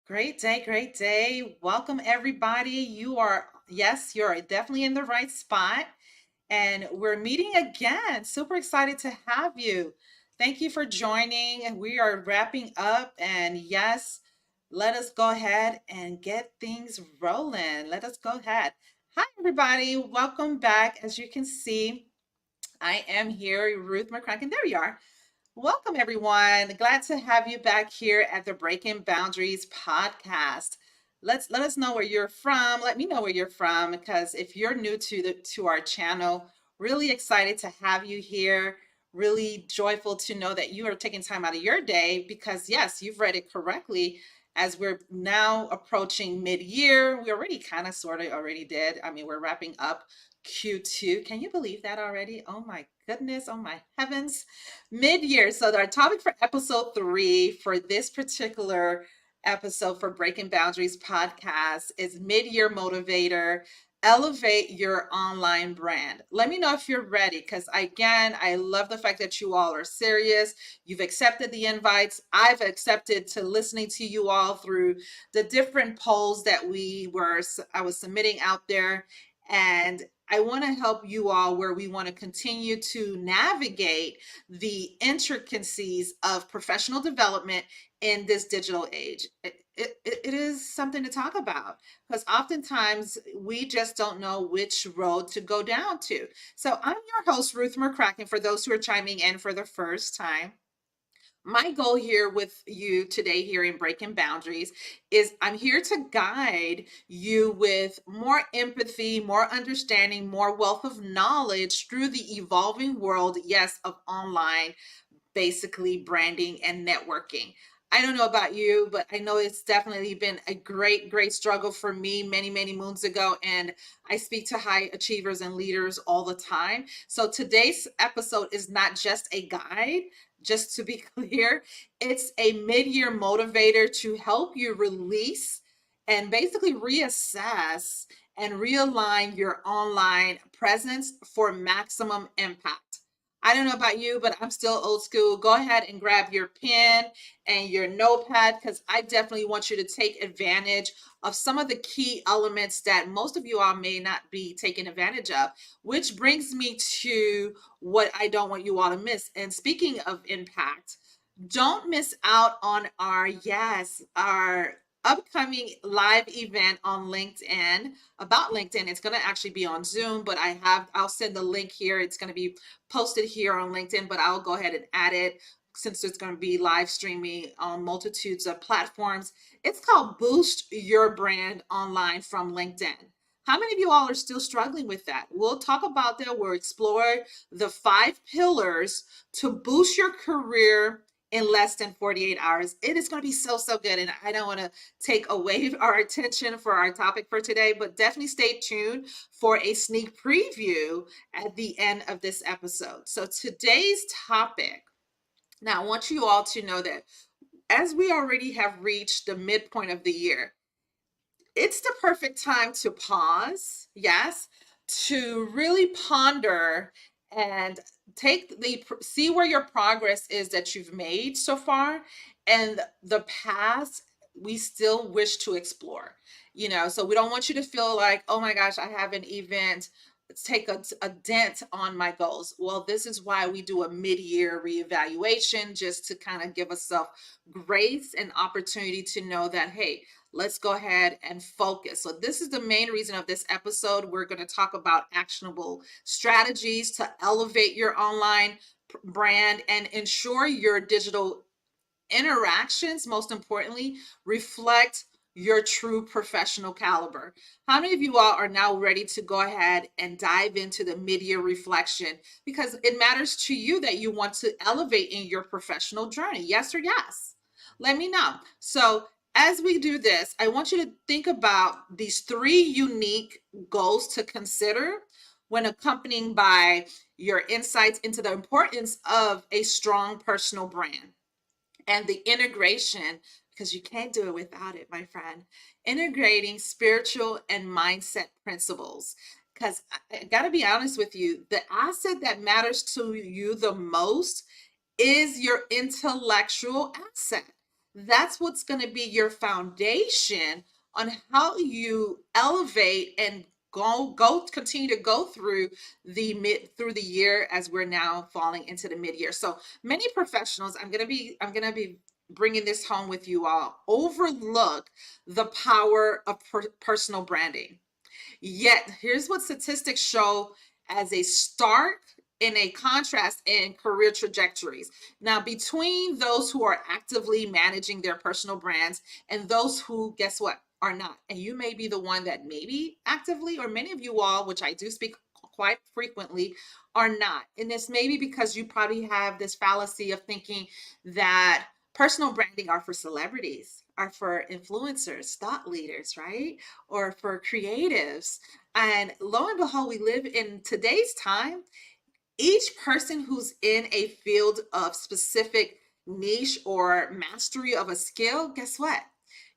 Great day, great day. Welcome, everybody. You're definitely in the right spot. And we're meeting again. Super excited to have you. Thank you for joining. And we are wrapping up. And yes, let us go ahead and get things rolling. Let us go ahead. Hi, everybody. Welcome back. As you can see, I am here, Ruth McCrackin. There you are. Welcome, everyone. Glad to have you back here at the Breaking Boundaries podcast. Let us know where you're from. Let me know where you're from because if you're new to our channel, really excited to have you here. Really joyful to know that you are taking time out of your day because yes, you've read it correctly. As we're now approaching mid-year, we already kind of sort of already did. I mean, we're wrapping up Q2. Can you believe that already? Oh my goodness. Oh my heavens. Mid-year. So our topic for episode 3 for this particular episode for Breaking Boundaries podcast is mid-year motivator. Elevate your online brand. Let me know if you're ready because again, I love the fact that you all are serious. You've accepted the invites. I've accepted to listening to you all through the different polls that I was submitting out there. And I want to help you all where we want to continue to navigate the intricacies of professional development in this digital age. It is something to talk about because oftentimes we just don't know which road to go down to. So I'm your host, Ruth McCrackin, for those who are chiming in for the first time. My goal here with you today here in Breaking Boundaries is I'm here to guide you with more empathy, more understanding, more wealth of knowledge through the evolving world, yes, of online basically branding and networking. I don't know about you, but I know it's definitely been a great, great struggle for me many, many moons ago. And I speak to high achievers and leaders all the time. So today's episode is not just a guide, just to be clear, it's a mid-year motivator to help you release and basically reassess and realign your online presence for maximum impact. I don't know about you, but I'm still old school. Go ahead and grab your pen and your notepad because I definitely want you to take advantage of some of the key elements that most of you all may not be taking advantage of, which brings me to what I don't want you all to miss. And speaking of impact, don't miss out on our upcoming live event on LinkedIn about LinkedIn. It's going to actually be on Zoom, but I'll send the link here. It's going to be posted here on LinkedIn, but I'll go ahead and add it since it's going to be live streaming on multitudes of platforms. It's called Boost Your Brand Online from LinkedIn. How many of you all are still struggling with that? We'll talk about that. We'll explore the 5 pillars to boost your career in less than 48 hours. It is going to be so, so good. And I don't want to take away our attention for our topic for today, but definitely stay tuned for a sneak preview at the end of this episode. So today's topic, now I want you all to know that as we already have reached the midpoint of the year, it's the perfect time to pause, yes, to really ponder and see where your progress is that you've made so far and the past we still wish to explore. So we don't want you to feel like, oh my gosh, I haven't even take a dent on my goals. Well, this is why we do a mid-year reevaluation, just to kind of give ourselves grace and opportunity to know that, hey, let's go ahead and focus. So this is the main reason of this episode. We're going to talk about actionable strategies to elevate your online brand and ensure your digital interactions, most importantly, reflect your true professional caliber. How many of you all are now ready to go ahead and dive into the mid-year reflection because it matters to you that you want to elevate in your professional journey? Yes or yes? Let me know. So as we do this, I want you to think about these 3 unique goals to consider when accompanying by your insights into the importance of a strong personal brand and the integration, because you can't do it without it, my friend, integrating spiritual and mindset principles. Because I got to be honest with you, the asset that matters to you the most is your intellectual asset. that's what's going to be your foundation on how you elevate and continue to go through the year as we're now falling into the mid-year. So many professionals, I'm going to be bringing this home with you all, overlook the power of personal branding. Yet, here's what statistics show as a stark and a contrast in career trajectories. Now, between those who are actively managing their personal brands and those who, guess what, are not. And you may be the one that maybe actively, or many of you all, which I do speak quite frequently, are not. And this may be because you probably have this fallacy of thinking that personal branding are for celebrities, are for influencers, thought leaders, right? Or for creatives. And lo and behold, we live in today's time. Each person who's in a field of specific niche or mastery of a skill, guess what?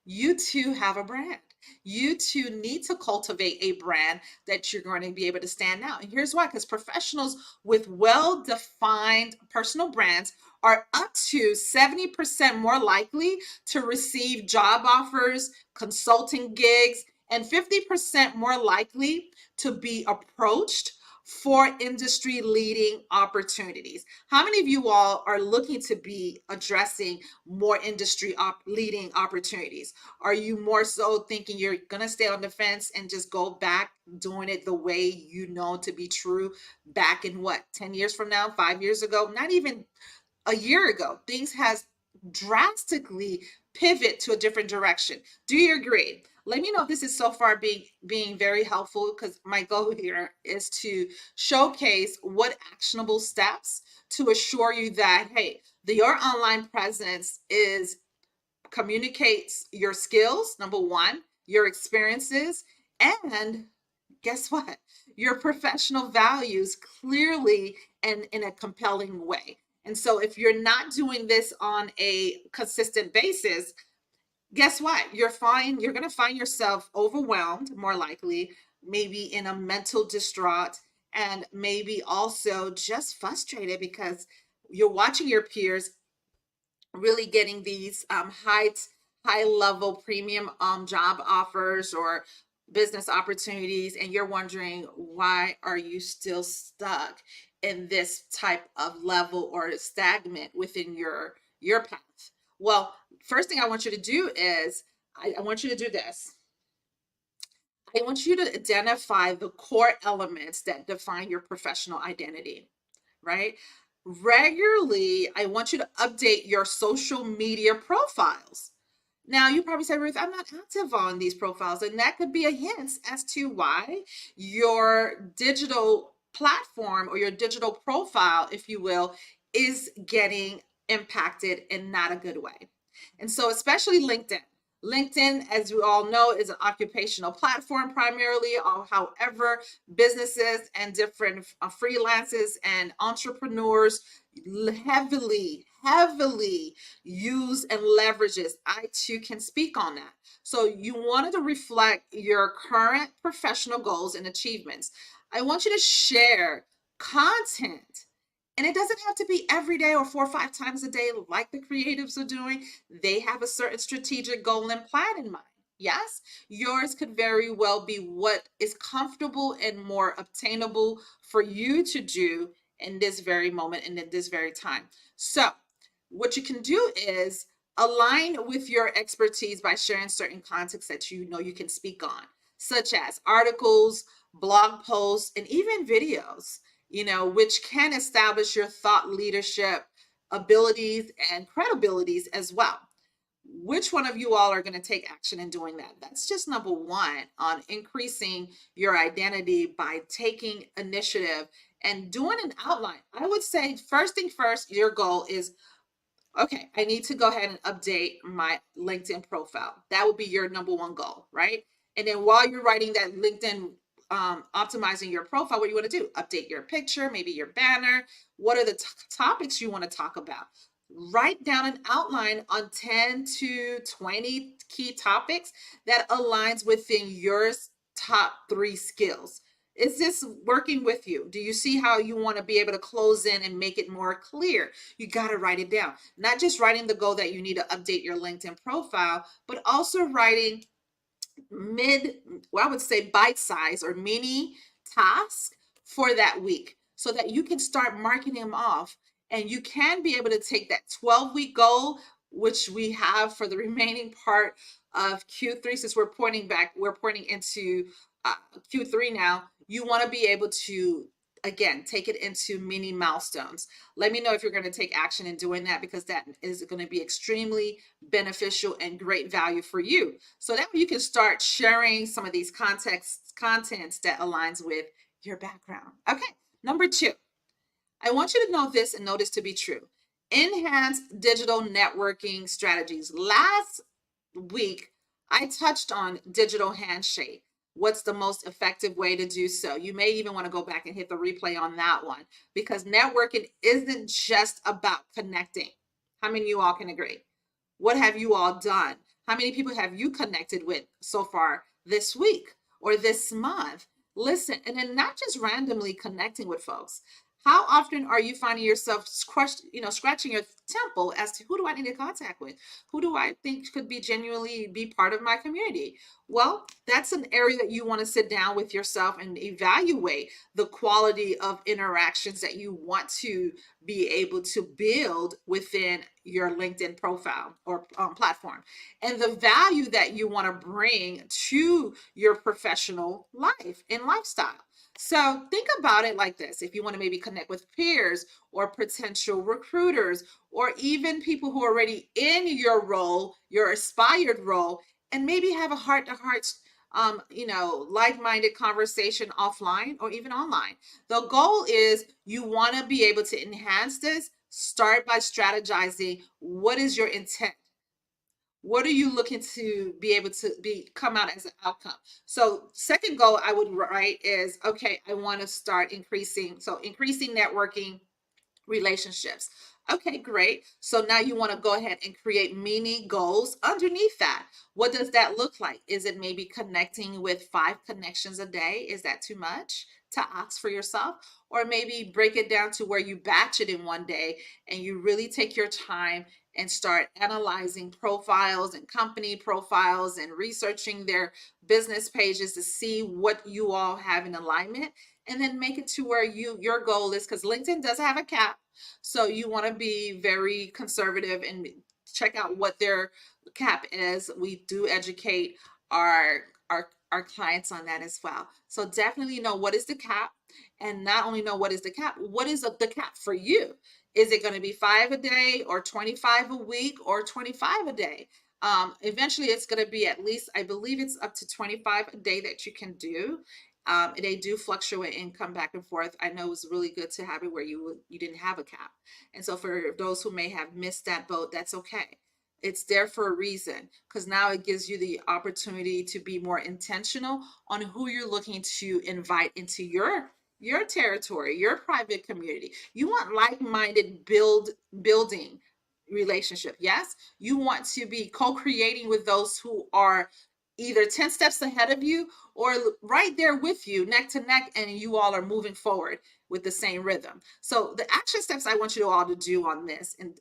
You too have a brand. You too need to cultivate a brand that you're going to be able to stand out. And here's why, because professionals with well defined personal brands are up to 70% more likely to receive job offers, consulting gigs, and 50% more likely to be approached for industry leading opportunities. How many of you all are looking to be addressing more industry leading opportunities? Are you more so thinking you're going to stay on the fence and just go back doing it the way you know to be true back in what, 10 years from now, 5 years ago, not even a year ago? Things has drastically pivot to a different direction. Do you agree? Let me know if this is so far being very helpful, because my goal here is to showcase what actionable steps to assure you that, hey, your online presence is communicates your skills, number one, your experiences, and guess what? Your professional values clearly and in a compelling way. And so if you're not doing this on a consistent basis, guess what? You're going to find yourself overwhelmed, more likely, maybe in a mental distraught, and maybe also just frustrated because you're watching your peers really getting these high level premium job offers or business opportunities, and you're wondering, why are you still stuck in this type of level or stagnant within your path? Well, first thing I want you to do is I want you to do this. I want you to identify the core elements that define your professional identity, right? Regularly, I want you to update your social media profiles. Now, you probably say, Ruth, I'm not active on these profiles. And that could be a hint as to why your digital platform or your digital profile, if you will, is getting impacted in not a good way. And so, especially LinkedIn. LinkedIn, as we all know, is an occupational platform primarily. However, businesses and different freelancers and entrepreneurs heavily use and leverages. I too can speak on that. So you wanted to reflect your current professional goals and achievements. I want you to share content. And it doesn't have to be every day or 4 or 5 times a day like the creatives are doing. They have a certain strategic goal and plan in mind. Yes, yours could very well be what is comfortable and more obtainable for you to do in this very moment and at this very time. So, what you can do is align with your expertise by sharing certain context that you know you can speak on, such as articles, blog posts, and even videos, which can establish your thought leadership abilities and credibilities as well. Which one of you all are going to take action in doing that? That's just number one on increasing your identity by taking initiative and doing an outline. I would say, first thing first, your goal is, okay, I need to go ahead and update my LinkedIn profile. That would be your number one goal, right? And then while you're writing that LinkedIn, optimizing your profile, what do you want to do? Update your picture, maybe your banner. What are the topics you want to talk about? Write down an outline on 10 to 20 key topics that aligns within your top 3 skills. Is this working with you? Do you see how you want to be able to close in and make it more clear? You got to write it down. Not just writing the goal that you need to update your LinkedIn profile, but also writing well, I would say bite size or mini task for that week so that you can start marking them off, and you can be able to take that 12-week goal, which we have for the remaining part of Q3, since we're pointing into uh, Q3 now. You want to be able to, again, take it into mini milestones. Let me know if you're going to take action in doing that, because that is going to be extremely beneficial and great value for you. So that way you can start sharing some of these contents that aligns with your background. Okay, number 2, I want you to know this and know this to be true. Enhanced digital networking strategies. Last week, I touched on digital handshake. What's the most effective way to do so? You may even want to go back and hit the replay on that one, because networking isn't just about connecting. How many of you all can agree? What have you all done? How many people have you connected with so far this week or this month? Listen, and then not just randomly connecting with folks. How often are you finding yourself scratching your temple as to who do I need to contact with? Who do I think could be genuinely be part of my community? Well, that's an area that you want to sit down with yourself and evaluate the quality of interactions that you want to be able to build within your LinkedIn profile or platform, and the value that you want to bring to your professional life and lifestyle. So think about it like this. If you want to maybe connect with peers or potential recruiters, or even people who are already in your role, your aspired role, and maybe have a heart to heart, like-minded conversation offline or even online. The goal is you want to be able to enhance this. Start by strategizing. What is your intent? What are you looking to be able to come out as an outcome? So second goal I would write is, okay, I want to start increasing networking relationships. Okay, great. So now you want to go ahead and create mini goals underneath that. What does that look like? Is it maybe connecting with 5 connections a day? Is that too much to ask for yourself? Or maybe break it down to where you batch it in one day and you really take your time and start analyzing profiles and company profiles and researching their business pages to see what you all have in alignment, and then make it to where your goal is, because LinkedIn does have a cap. So you want to be very conservative and check out what their cap is. We do educate our our clients on that as well. So definitely know what is the cap, and not only know what is the cap, what is the cap for you? Is it going to be 5 a day or 25 a week or 25 a day? Eventually it's going to be at least, I believe it's up to 25 a day that you can do. They do fluctuate and come back and forth. I know it's really good to have it where you didn't have a cap. And so for those who may have missed that boat, that's okay. It's there for a reason, because now it gives you the opportunity to be more intentional on who you're looking to invite into your territory, your private community. You want like-minded building relationship. Yes, you want to be co-creating with those who are either 10 steps ahead of you or right there with you, neck to neck, and you all are moving forward with the same rhythm. So the action steps I want you all to do on this, and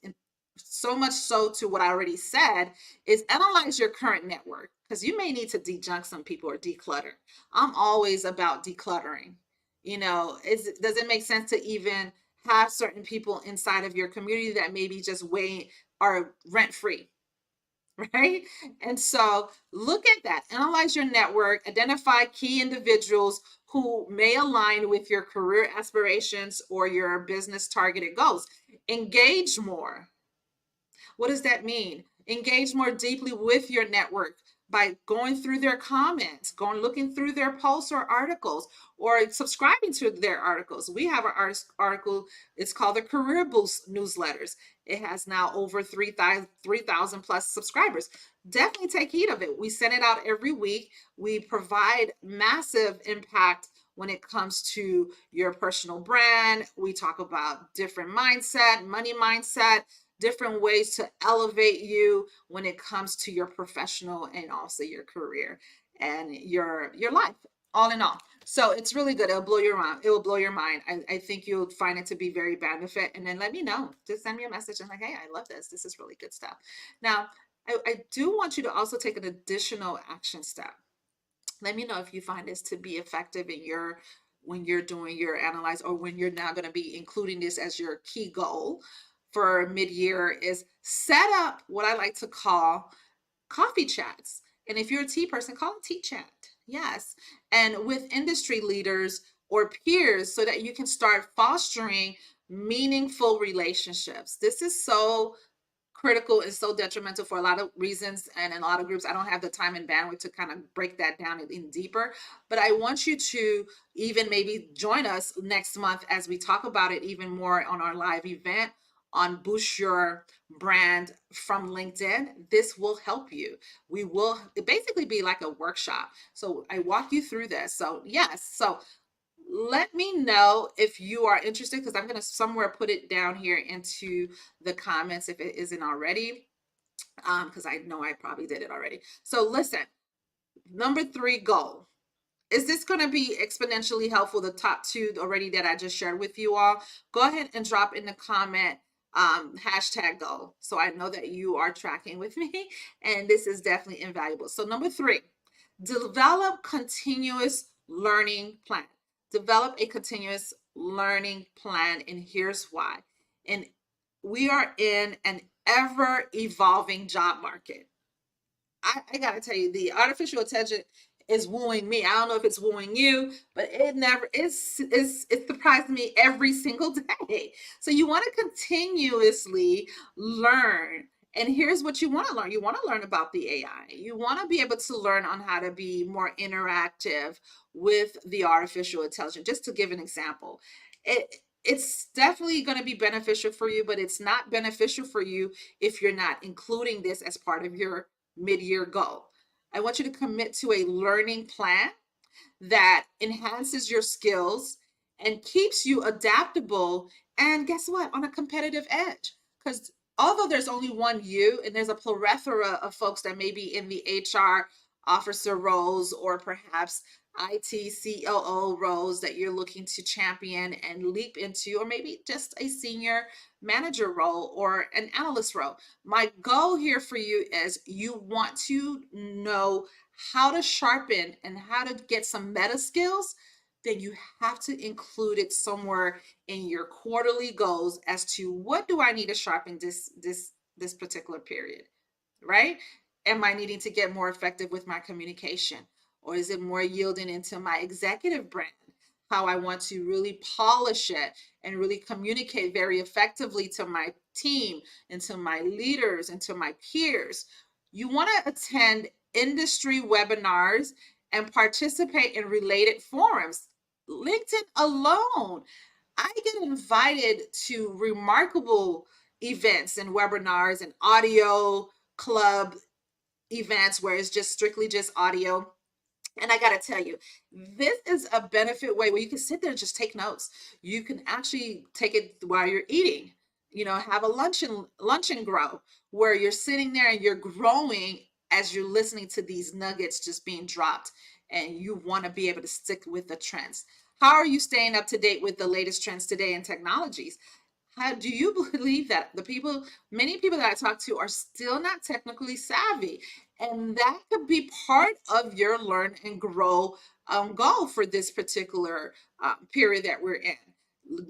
so much so to what I already said, is analyze your current network, because you may need to dejunk some people or declutter. I'm always about decluttering. Does it make sense to even have certain people inside of your community that maybe just are rent free? Right? And so look at that, analyze your network, identify key individuals who may align with your career aspirations or your business targeted goals. Engage more. What does that mean? Engage more deeply with your network by going through their comments, looking through their posts or articles, or subscribing to their articles. We have an article, it's called the Career Boost newsletters. It has now over 3,000 plus subscribers. Definitely take heed of it. We send it out every week. We provide massive impact when it comes to your personal brand. We talk about different mindset, money mindset, different ways to elevate you when it comes to your professional and also your career and your life, all in all. So it's really good. It'll blow your mind. It will blow your mind. I think you'll find it to be very benefit. And then let me know. Just send me a message and like, hey, I love this. This is really good stuff. Now, I do want you to also take an additional action step. Let me know if you find this to be effective in your when you're doing your analyze, or when you're now going to be including this as your key goal for mid-year, is set up what I like to call coffee chats. And if you're a tea person, call a tea chat. Yes. And with industry leaders or peers, so that you can start fostering meaningful relationships. This is so critical and so detrimental for a lot of reasons, and in a lot of groups I don't have the time and bandwidth to kind of break that down in deeper, but I want you to even maybe join us next month as we talk about it even more on our live event on boost your brand from LinkedIn. This will help you. We will basically be like a workshop, so I walk you through this. So yes, so let me know if you are interested, because I'm going to somewhere put it down here into the comments if it isn't already, because I know I probably did it already. So listen, number 3 goal. Is this going to be exponentially helpful? The top 2 already that I just shared with you all. Go ahead and drop in the comment hashtag goal, so I know that you are tracking with me, and this is definitely invaluable. So number 3, develop continuous learning plan. Develop a continuous learning plan, and here's why. And we are in an ever evolving job market. I gotta tell you, the artificial intelligence is wooing me. I don't know if it's wooing you, but it never it surprised me every single day. So you want to continuously learn. And here's what you want to learn. You want to learn about the AI. You want to be able to learn on how to be more interactive with the artificial intelligence. Just to give an example, it's definitely going to be beneficial for you, but it's not beneficial for you if you're not including this as part of your mid-year goal. I want you to commit to a learning plan that enhances your skills and keeps you adaptable, and guess what, on a competitive edge. Because although there's only one you, and there's a plethora of folks that may be in the HR officer roles, or perhaps IT COO roles that you're looking to champion and leap into, or maybe just a senior manager role or an analyst role. My goal here for you is you want to know how to sharpen and how to get some meta skills. Then you have to include it somewhere in your quarterly goals as to what do I need to sharpen this particular period, right? Am I needing to get more effective with my communication? Or is it more yielding into my executive brand? How I want to really polish it and really communicate very effectively to my team and to my leaders and to my peers. You want to attend industry webinars and participate in related forums. LinkedIn alone, I get invited to remarkable events and webinars and audio club events where it's just strictly just audio. And I got to tell you, this is a benefit way where you can sit there and just take notes. You can actually take it while you're eating, have a luncheon grow, where you're sitting there and you're growing as you're listening to these nuggets just being dropped, and you want to be able to stick with the trends. How are you staying up to date with the latest trends today in technologies? How do you believe that many people that I talk to are still not technically savvy? And that could be part of your learn and grow goal for this particular period that we're in.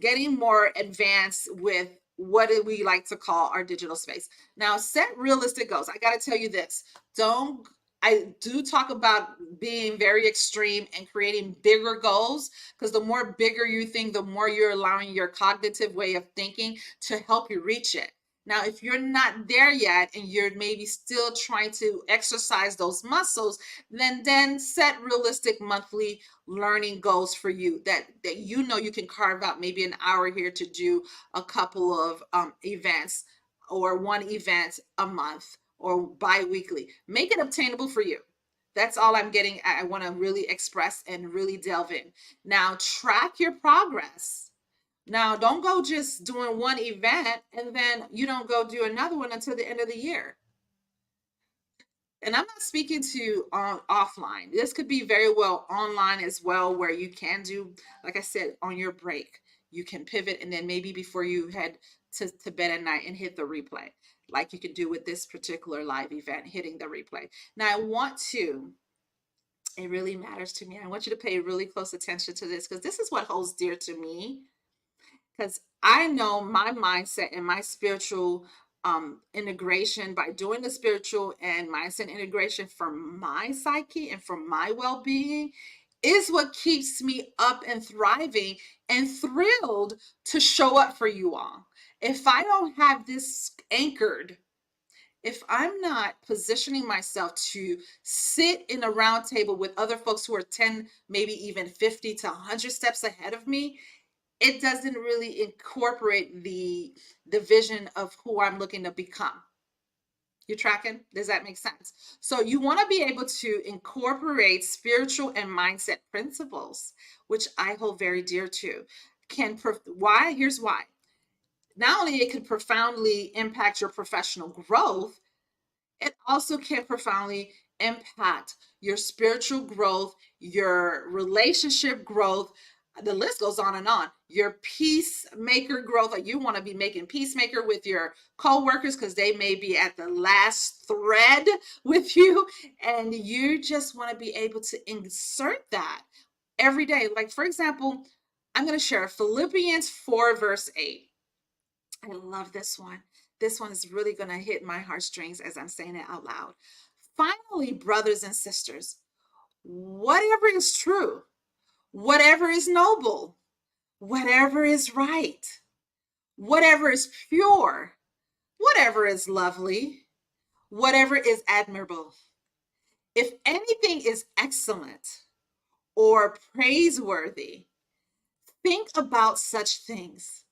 Getting more advanced with what do we like to call our digital space. Now, set realistic goals. I got to tell you this. Don't I do talk about being very extreme and creating bigger goals, because the more bigger you think, the more you're allowing your cognitive way of thinking to help you reach it. Now, if you're not there yet and you're maybe still trying to exercise those muscles, then set realistic monthly learning goals for you that you can carve out maybe an hour here to do a couple of events, or one event a month, or bi-weekly. Make it obtainable for you. That's all I'm getting. I want to really express and really delve in. Now, track your progress. Now, don't go just doing one event and then you don't go do another one until the end of the year. and I'm not speaking to offline. This could be very well online as well, where you can do, like I said, on your break, you can pivot, and then maybe before you head to bed at night and hit the replay, like you could do with this particular live event, hitting the replay. Now, I want to, it really matters to me. I want you to pay really close attention to this, because this is what holds dear to me, because I know my mindset and my spiritual integration, by doing the spiritual and mindset integration for my psyche and for my well-being, is what keeps me up and thriving and thrilled to show up for you all. If I don't have this anchored, if I'm not positioning myself to sit in a round table with other folks who are 10, maybe even 50 to 100 steps ahead of me, it doesn't really incorporate the vision of who I'm looking to become. You tracking? Does that make sense? So you want to be able to incorporate spiritual and mindset principles, which I hold very dear to. Why? Here's why. Not only it can profoundly impact your professional growth, it also can profoundly impact your spiritual growth, your relationship growth. The list goes on and on. Your peacemaker growth, like you want to be making peacemaker with your co-workers, because they may be at the last thread with you, and you just want to be able to insert that every day. Like, for example, I'm going to share Philippians 4 verse 8. I love this one. This one is really going to hit my heartstrings as I'm saying it out loud. Finally, brothers and sisters, whatever is true, whatever is noble, whatever is right, whatever is pure, whatever is lovely, whatever is admirable, if anything is excellent or praiseworthy, think about such things.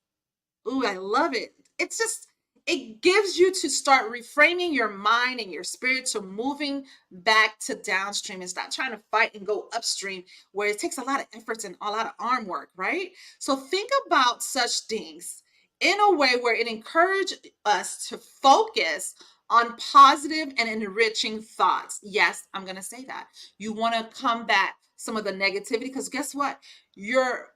Ooh, I love it. It's just, it gives you to start reframing your mind and your spirit to moving back to downstream and stop trying to fight and go upstream, where it takes a lot of efforts and a lot of arm work, right? So think about such things in a way where it encourages us to focus on positive and enriching thoughts. Yes, I'm going to say that. You want to combat some of the negativity, because guess what? Your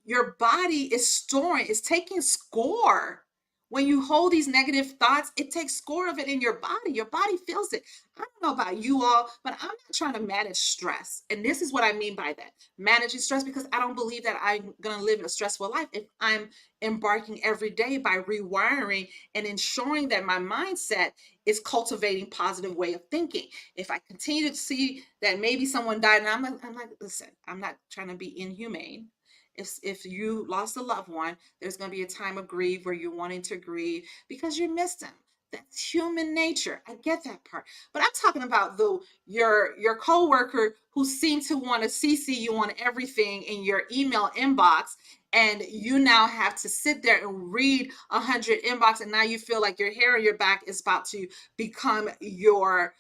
your body is storing, is taking score. When you hold these negative thoughts, it takes score of it in your body. Your body feels it. I don't know about you all, but I'm not trying to manage stress. And this is what I mean by that, managing stress, because I don't believe that I'm going to live a stressful life if I'm embarking every day by rewiring and ensuring that my mindset is cultivating positive way of thinking. If I continue to see that maybe someone died, and I'm like, listen, I'm not trying to be inhumane. If you lost a loved one, there's going to be a time of grief where you're wanting to grieve because you missed them. That's human nature. I get that part. But I'm talking about your coworker who seemed to want to CC you on everything in your email inbox, and you now have to sit there and read 100 inbox, and now you feel like your hair on your back is about to become your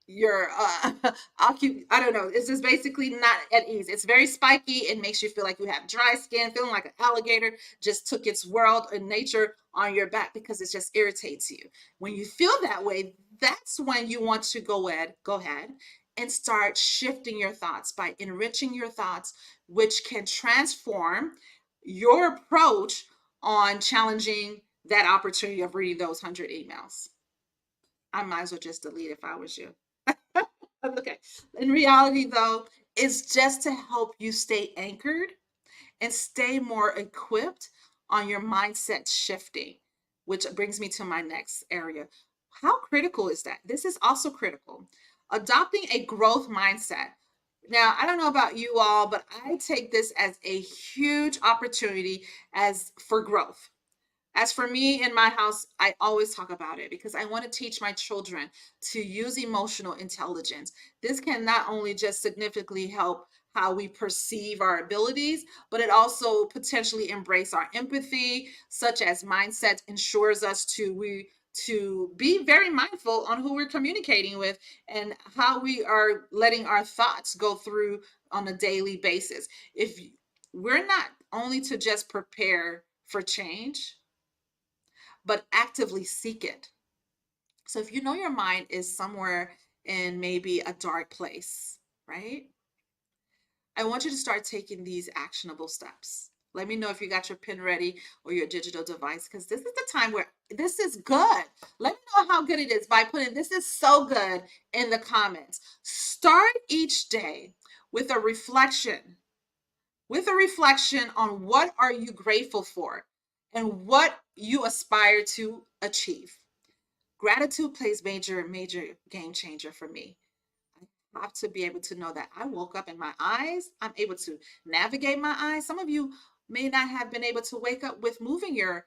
I don't know, it's just basically not at ease. It's very spiky. It makes you feel like you have dry skin, feeling like an alligator just took its world and nature on your back, because it just irritates you. When you feel that way, that's when you want to go ahead and start shifting your thoughts by enriching your thoughts, which can transform your approach on challenging that opportunity of reading those 100 emails. I might as well just delete if I was you. Okay. In reality, though, it's just to help you stay anchored and stay more equipped on your mindset shifting, which brings me to my next area. How critical is that? This is also critical. Adopting a growth mindset. Now, I don't know about you all, but I take this as a huge opportunity as for growth. As for me in my house, I always talk about it because I want to teach my children to use emotional intelligence. This can not only just significantly help how we perceive our abilities, but it also potentially embrace our empathy, such as mindset ensures us to be very mindful on who we're communicating with and how we are letting our thoughts go through on a daily basis. If we're not only to just prepare for change, but actively seek it. So if you know your mind is somewhere in maybe a dark place, right? I want you to start taking these actionable steps. Let me know if you got your pen ready or your digital device, because this is the time where this is good. Let me know how good it is by putting this is so good in the comments. Start each day with a reflection, on what are you grateful for and what you aspire to achieve. Gratitude plays major game changer for me. I have to be able to know that I woke up in my eyes. I'm able to navigate my eyes. Some of you may not have been able to wake up with moving your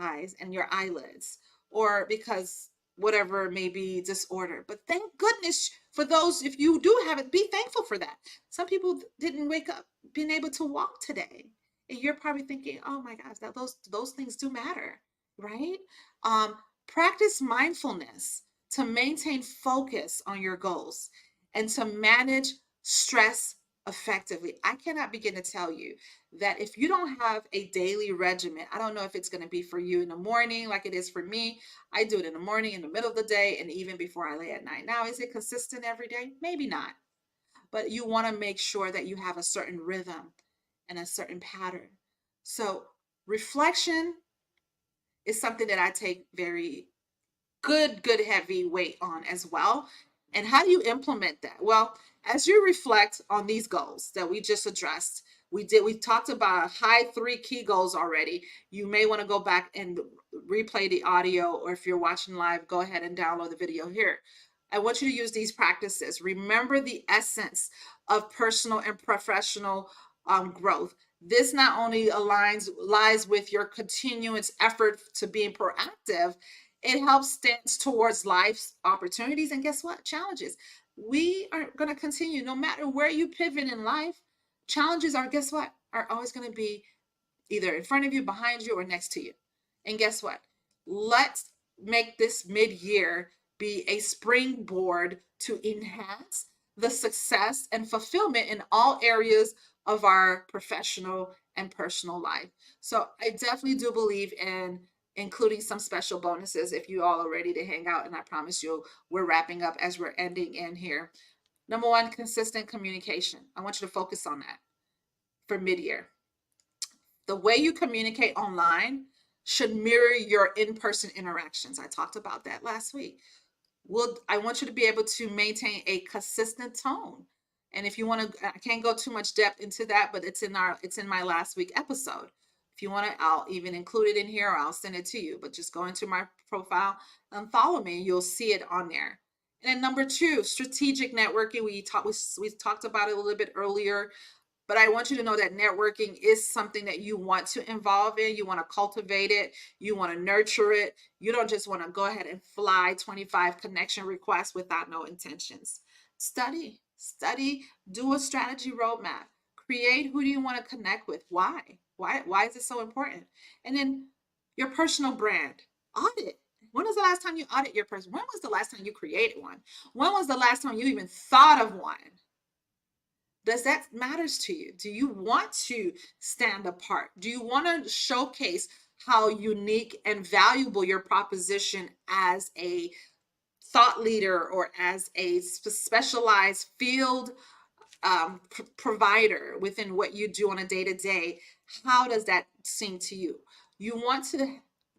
eyes and your eyelids, or because whatever may be disorder. But thank goodness for those, if you do have it, be thankful for that. Some people didn't wake up being able to walk today. And you're probably thinking, oh my gosh, that those things do matter, right? Um, Practice mindfulness to maintain focus on your goals and to manage stress effectively. I cannot begin to tell you that if you don't have a daily regimen, I don't know if it's going to be for you in the morning like it is for me. I do it in the morning, in the middle of the day, and even before I lay at night. Now, is it consistent every day? Maybe not. But you want to make sure that you have a certain rhythm and a certain pattern. So, reflection is something that I take very good heavy weight on as well. And how do you implement that? Well, as you reflect on these goals that we just addressed, we talked about high three key goals already. You may want to go back and replay the audio, or if you're watching live, go ahead and download the video here. I want you to use these practices. Remember the essence of personal and professional growth. This not only lies with your continuous effort to being proactive, it helps stance towards life's opportunities and guess what? Challenges. We are going to continue no matter where you pivot in life. Challenges are, guess what? Are always going to be either in front of you, behind you, or next to you. And guess what? Let's make this mid year be a springboard to enhance the success and fulfillment in all areas of our professional and personal life. So I definitely do believe in including some special bonuses if you all are ready to hang out. And I promise you, we're wrapping up as we're ending in here. Number one, consistent communication. I want you to focus on that for mid year. The way you communicate online should mirror your in-person interactions. I talked about that last week. I want you to be able to maintain a consistent tone. And if you want to, I can't go too much depth into that, but it's in my last week episode. If you want to, I'll even include it in here, or I'll send it to you. But just go into my profile and follow me. You'll see it on there. And then number two, strategic networking. We talked about it a little bit earlier. But I want you to know that networking is something that you want to involve in. You want to cultivate it. You want to nurture it. You don't just want to go ahead and fly 25 connection requests without no intentions. Study, do a strategy roadmap. Create who do you want to connect with? Why? Why is it so important? And then your personal brand. Audit. When was the last time you audit your person? When was the last time you created one? When was the last time you even thought of one? Does that matters to you? Do you want to stand apart? Do you want to showcase how unique and valuable your proposition as a thought leader or as a specialized field provider within what you do on a day-to-day? How does that seem to you? You want to,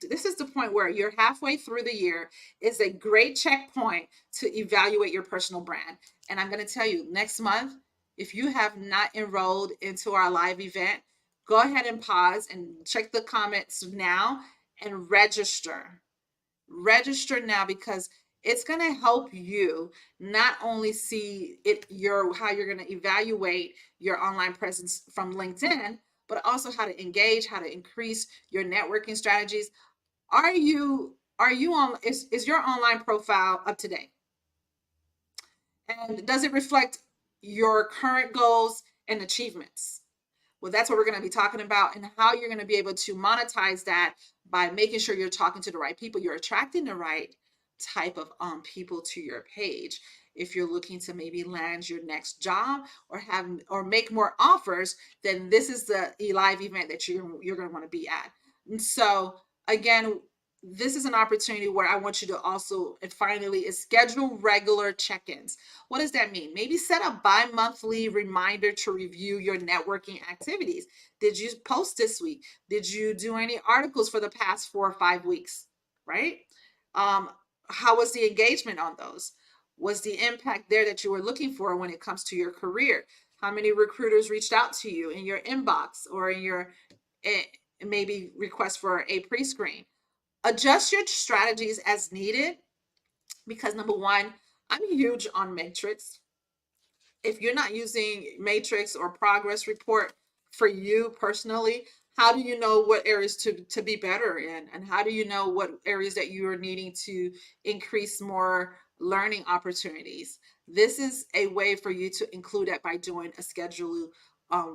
this is the point where you're halfway through the year, is a great checkpoint to evaluate your personal brand. And I'm going to tell you, next month, if you have not enrolled into our live event, go ahead and pause and check the comments now and register. Register now, because it's going to help you not only see how you're going to evaluate your online presence from LinkedIn, but also how to engage, how to increase your networking strategies. Are you on, is your online profile up to date? And does it reflect your current goals and achievements? Well, that's what we're going to be talking about, and how you're going to be able to monetize that by making sure you're talking to the right people. You're attracting the right type of people to your page. If you're looking to maybe land your next job or make more offers, then this is the live event that you're going to want to be at. And so again, this is an opportunity where I want you to also, and finally, is schedule regular check-ins. What does that mean? Maybe set a bi-monthly reminder to review your networking activities. Did you post this week? Did you do any articles for the past 4 or 5 weeks? Right? Um, how was the engagement on those? Was the impact there that you were looking for when it comes to your career? How many recruiters reached out to you in your inbox or in your eh, maybe request for a pre-screen? Adjust your strategies as needed because number one, I'm huge on metrics. If you're not using matrix or progress report for you personally, how do you know what areas to be better in, and how do you know what areas that you are needing to increase more learning opportunities? This is a way for you to include that by doing a schedule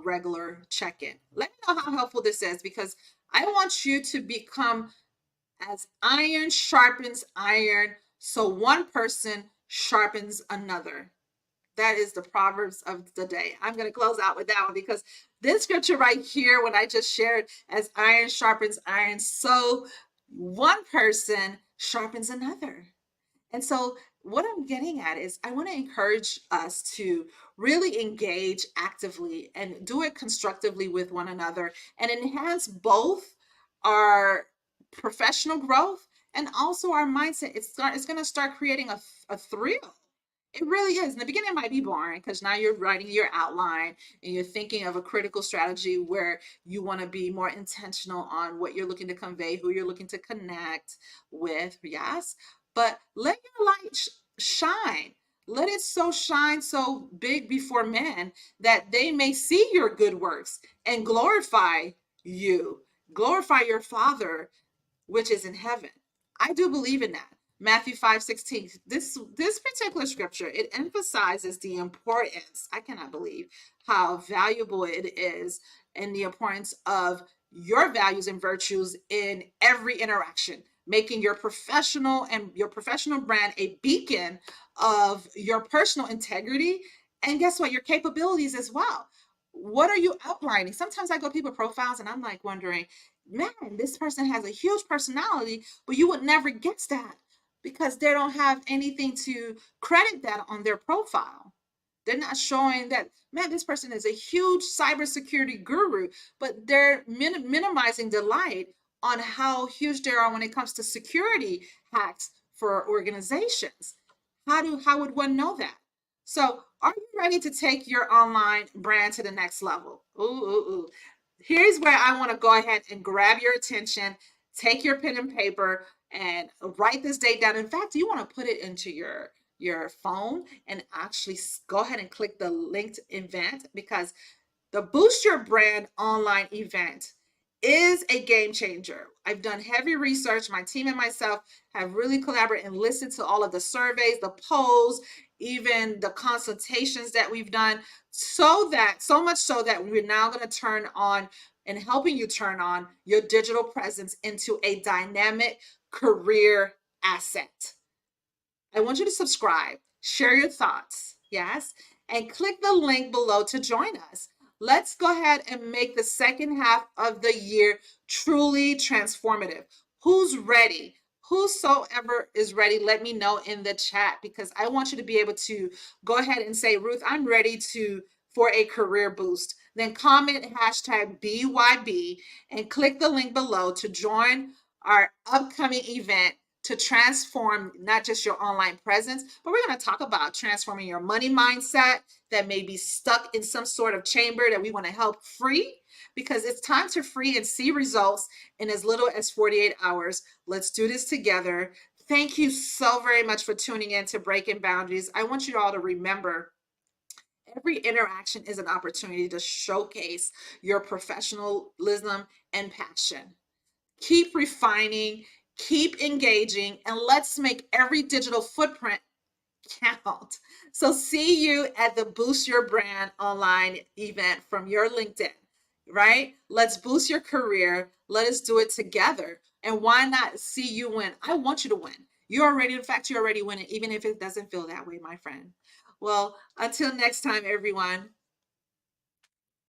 regular check-in. Let me know how helpful this is, because I want you to become as iron sharpens iron, so one person sharpens another. That is the Proverbs of the day. I'm going to close out with that one because this scripture right here, when I just shared, as iron sharpens iron, so one person sharpens another. And so, what I'm getting at is, I want to encourage us to really engage actively and do it constructively with one another and enhance both our professional growth and also our mindset. It's going to start creating a thrill. It really is. In the beginning, it might be boring because now you're writing your outline and you're thinking of a critical strategy where you want to be more intentional on what you're looking to convey, who you're looking to connect with. Yes. But let your light shine. Let it so shine so big before men that they may see your good works and glorify you, glorify your Father which is in heaven. I do believe in that. Matthew 5:16. This particular scripture, it emphasizes the importance. I cannot believe how valuable it is, and the importance of your values and virtues in every interaction, making your professional brand a beacon of your personal integrity, and guess what? Your capabilities as well. What are you outlining? Sometimes I go to people profiles and I'm like wondering, man, this person has a huge personality, but you would never guess that because they don't have anything to credit that on their profile. They're not showing that, man, this person is a huge cybersecurity guru, but they're minimizing the light on how huge they are when it comes to security hacks for organizations. How would one know that? So, are you ready to take your online brand to the next level? Ooh, ooh, ooh. Here's where I want to go ahead and grab your attention. Take your pen and paper and write this date down. In fact, you want to put it into your phone and actually go ahead and click the linked event, because the Boost Your Brand online event is a game changer. I've done heavy research. My team and myself have really collaborated and listened to all of the surveys, the polls, even the consultations that we've done, so much so that we're now going to turn on and helping you turn on your digital presence into a dynamic career asset. I want you to subscribe, share your thoughts, yes, and click the link below to join us. Let's go ahead and make the second half of the year truly transformative. Who's ready? Whosoever is ready, let me know in the chat, because I want you to be able to go ahead and say, Ruth, I'm ready for a career boost. Then comment hashtag BYB and click the link below to join our upcoming event to transform not just your online presence, but we're going to talk about transforming your money mindset that may be stuck in some sort of chamber that we want to help free, because it's time to free and see results in as little as 48 hours. Let's do this together. Thank you so very much for tuning in to Breaking Boundaries. I want you all to remember, every interaction is an opportunity to showcase your professionalism and passion. Keep refining, keep engaging, and let's make every digital footprint count. So, see you at the Boost Your Brand online event from your LinkedIn, right? Let's boost your career. Let us do it together. And why not see you win? I want you to win. You're already, in fact, you're already winning, even if it doesn't feel that way, my friend. Well, until next time, everyone,